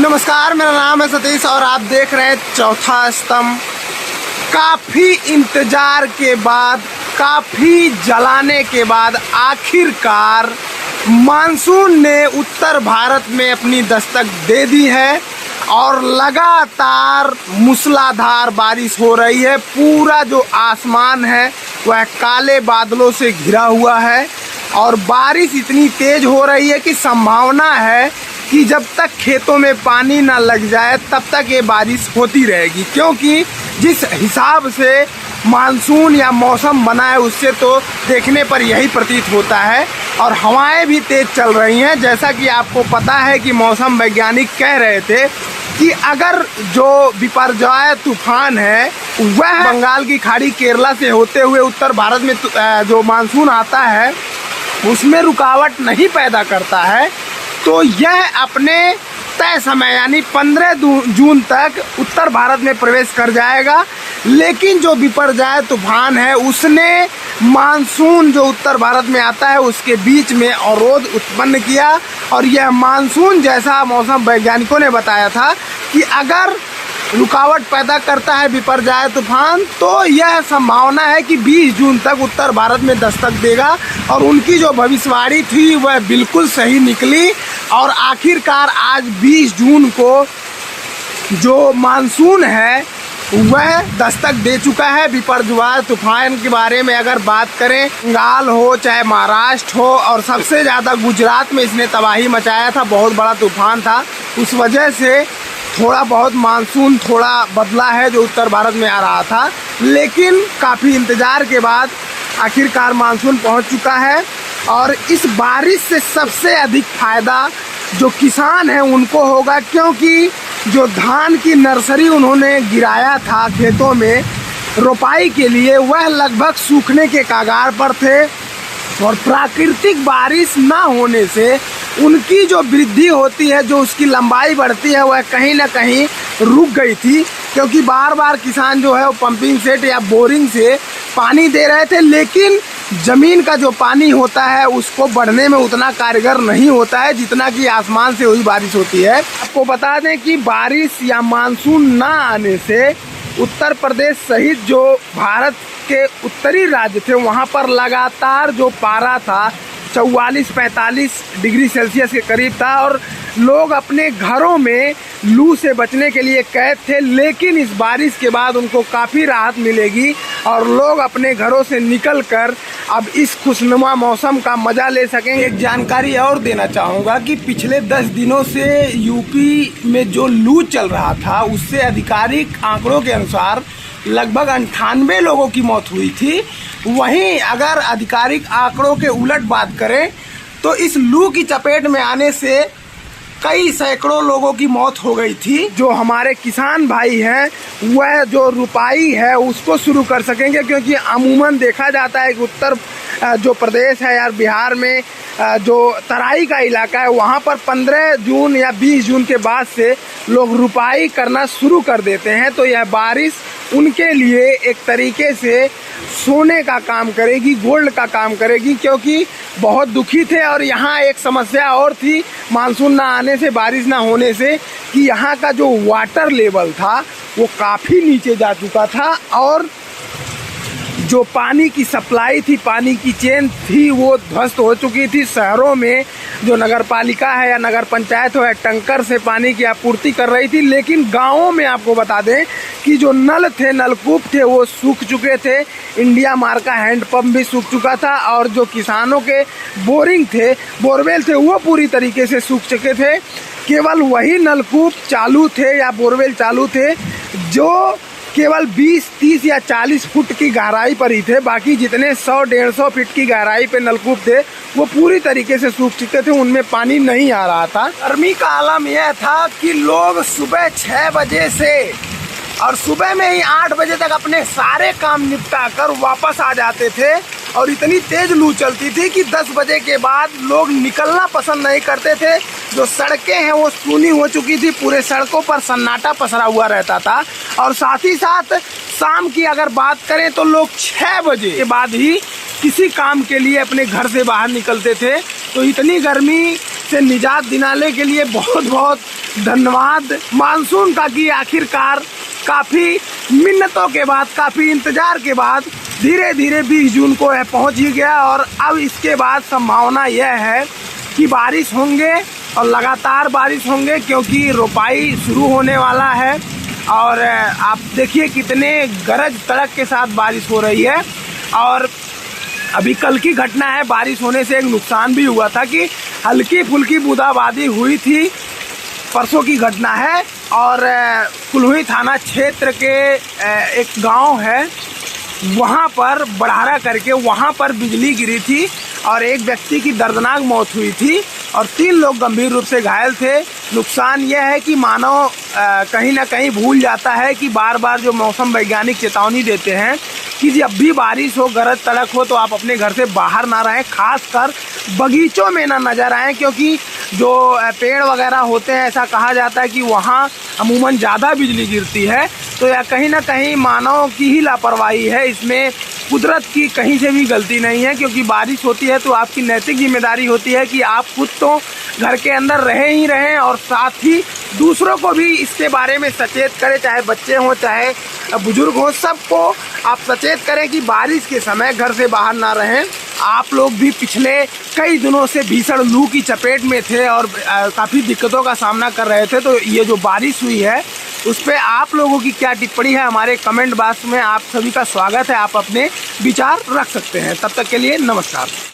नमस्कार, मेरा नाम है सतीश और आप देख रहे हैं चौथा स्तंभ। काफ़ी इंतजार के बाद, काफ़ी जलाने के बाद आखिरकार मानसून ने उत्तर भारत में अपनी दस्तक दे दी है और लगातार मूसलाधार बारिश हो रही है। पूरा जो आसमान है वह काले बादलों से घिरा हुआ है और बारिश इतनी तेज हो रही है कि संभावना है कि जब तक खेतों में पानी ना लग जाए तब तक ये बारिश होती रहेगी, क्योंकि जिस हिसाब से मानसून या मौसम बना है उससे तो देखने पर यही प्रतीत होता है। और हवाएं भी तेज चल रही हैं। जैसा कि आपको पता है कि मौसम वैज्ञानिक कह रहे थे कि अगर जो बिपरजॉय तूफान है वह बंगाल की खाड़ी केरला से होते हुए उत्तर भारत में जो मानसून आता है उसमें रुकावट नहीं पैदा करता है तो यह अपने तय समय यानी 15 जून तक उत्तर भारत में प्रवेश कर जाएगा। लेकिन जो बिपरजॉय तूफान है उसने मानसून जो उत्तर भारत में आता है उसके बीच में अवरोध उत्पन्न किया और यह मानसून, जैसा मौसम वैज्ञानिकों ने बताया था कि अगर रुकावट पैदा करता है बिपरजॉय तूफान तो यह संभावना है कि 20 जून तक उत्तर भारत में दस्तक देगा। और उनकी जो भविष्यवाणी थी वह बिल्कुल सही निकली और आखिरकार आज 20 जून को जो मानसून है वह दस्तक दे चुका है। बिपरजॉय तूफान के बारे में अगर बात करें, बंगाल हो चाहे महाराष्ट्र हो और सबसे ज़्यादा गुजरात में इसने तबाही मचाया था। बहुत बड़ा तूफान था, उस वजह से थोड़ा बहुत मानसून थोड़ा बदला है जो उत्तर भारत में आ रहा था। लेकिन काफ़ी इंतज़ार के बाद आखिरकार मानसून पहुंच चुका है और इस बारिश से सबसे अधिक फ़ायदा जो किसान हैं उनको होगा, क्योंकि जो धान की नर्सरी उन्होंने गिराया था खेतों में रोपाई के लिए वह लगभग सूखने के कगार पर थे और प्राकृतिक बारिश ना होने से उनकी जो वृद्धि होती है, जो उसकी लंबाई बढ़ती है, वह कहीं ना कहीं रुक गई थी। क्योंकि बार बार किसान जो है वो पंपिंग सेट या बोरिंग से पानी दे रहे थे, लेकिन ज़मीन का जो पानी होता है उसको बढ़ने में उतना कारगर नहीं होता है जितना कि आसमान से हुई बारिश होती है। आपको बता दें कि बारिश या मानसून ना आने से उत्तर प्रदेश सहित जो भारत के उत्तरी राज्य थे वहाँ पर लगातार जो पारा था 44-45 डिग्री सेल्सियस के करीब था और लोग अपने घरों में लू से बचने के लिए कैद थे। लेकिन इस बारिश के बाद उनको काफ़ी राहत मिलेगी और लोग अपने घरों से निकलकर अब इस खुशनुमा मौसम का मज़ा ले सकेंगे। एक जानकारी और देना चाहूँगा कि पिछले 10 दिनों से यूपी में जो लू चल रहा था उससे आधिकारिक आंकड़ों के अनुसार लगभग 98 लोगों की मौत हुई थी। वहीं अगर आधिकारिक आंकड़ों के उलट बात करें तो इस लू की चपेट में आने से कई सैकड़ों लोगों की मौत हो गई थी। जो हमारे किसान भाई हैं वह जो रुपाई है उसको शुरू कर सकेंगे, क्योंकि अमूमन देखा जाता है कि उत्तर जो प्रदेश है यार बिहार में जो तराई का इलाका है वहाँ पर 15 जून या 20 जून के बाद से लोग रुपाई करना शुरू कर देते हैं। तो यह बारिश उनके लिए एक तरीके से सोने का काम करेगी, गोल्ड का काम करेगी, क्योंकि बहुत दुखी थे। और यहाँ एक समस्या और थी मानसून ना आने से, बारिश ना होने से, कि यहाँ का जो वाटर लेवल था वो काफ़ी नीचे जा चुका था और जो पानी की सप्लाई थी, पानी की चेन थी, वो ध्वस्त हो चुकी थी। शहरों में जो नगर पालिका है या नगर पंचायत हो, टैंकर से पानी की आपूर्ति कर रही थी। लेकिन गाँवों में आपको बता दें कि जो नल थे, नलकूप थे, वो सूख चुके थे। इंडिया मार्क का हैंडपम्प भी सूख चुका था और जो किसानों के बोरिंग थे, बोरवेल थे, वो पूरी तरीके से सूख चुके थे। केवल वही नलकूप चालू थे या बोरवेल चालू थे जो केवल 20, 30 या 40 फुट की गहराई पर ही थे। बाकी जितने 100-150 फीट की गहराई पे नलकूप थे वो पूरी तरीके से सूख चुके थे, उनमें पानी नहीं आ रहा था। गर्मी का आलम यह था कि लोग सुबह 6 बजे से और सुबह में ही 8 बजे तक अपने सारे काम निपटा कर वापस आ जाते थे और इतनी तेज लू चलती थी कि 10 बजे के बाद लोग निकलना पसंद नहीं करते थे। जो सड़कें हैं वो सूनी हो चुकी थी, पूरे सड़कों पर सन्नाटा पसरा हुआ रहता था। और साथ ही साथ शाम की अगर बात करें तो लोग 6 बजे के बाद ही किसी काम के लिए अपने घर से बाहर निकलते थे। तो इतनी गर्मी से निजात दिलाने के लिए बहुत बहुत धन्यवाद मानसून का कि आखिरकार काफ़ी मिन्नतों के बाद, काफ़ी इंतज़ार के बाद धीरे धीरे 20 जून को यह पहुँच ही गया। और अब इसके बाद संभावना यह है कि बारिश होंगे और लगातार बारिश होंगे, क्योंकि रोपाई शुरू होने वाला है। और आप देखिए कितने गरज तड़क के साथ बारिश हो रही है। और अभी कल की घटना है, बारिश होने से एक नुकसान भी हुआ था कि हल्की फुल्की बूंदाबांदी हुई थी, परसों की घटना है। और कुल्हुई थाना क्षेत्र के एक गांव है, वहां पर बढ़ारा करके वहां पर बिजली गिरी थी और एक व्यक्ति की दर्दनाक मौत हुई थी और 3 लोग गंभीर रूप से घायल थे। नुकसान यह है कि मानव कहीं ना कहीं भूल जाता है कि बार बार जो मौसम वैज्ञानिक चेतावनी देते हैं कि जब भी बारिश हो, गरज तड़क हो, तो आप अपने घर से बाहर ना रहें, खासकर बगीचों में ना नजर आएं, क्योंकि जो पेड़ वगैरह होते हैं ऐसा कहा जाता है कि वहाँ अमूमन ज़्यादा बिजली गिरती है। तो यह कहीं ना कहीं मानव की ही लापरवाही है, इसमें कुदरत की कहीं से भी गलती नहीं है। क्योंकि बारिश होती है तो आपकी नैतिक जिम्मेदारी होती है कि आप खुद तो घर के अंदर रहें और साथ ही दूसरों को भी इसके बारे में सचेत करें, चाहे बच्चे हों चाहे बुजुर्ग हों, सबको आप सचेत करें कि बारिश के समय घर से बाहर ना रहें। आप लोग भी पिछले कई दिनों से भीषण लू की चपेट में थे और काफ़ी दिक्कतों का सामना कर रहे थे। तो ये जो बारिश हुई है उस पर आप लोगों की क्या टिप्पणी है, हमारे कमेंट बॉक्स में आप सभी का स्वागत है। आप अपने विचार रख सकते हैं। तब तक के लिए नमस्कार।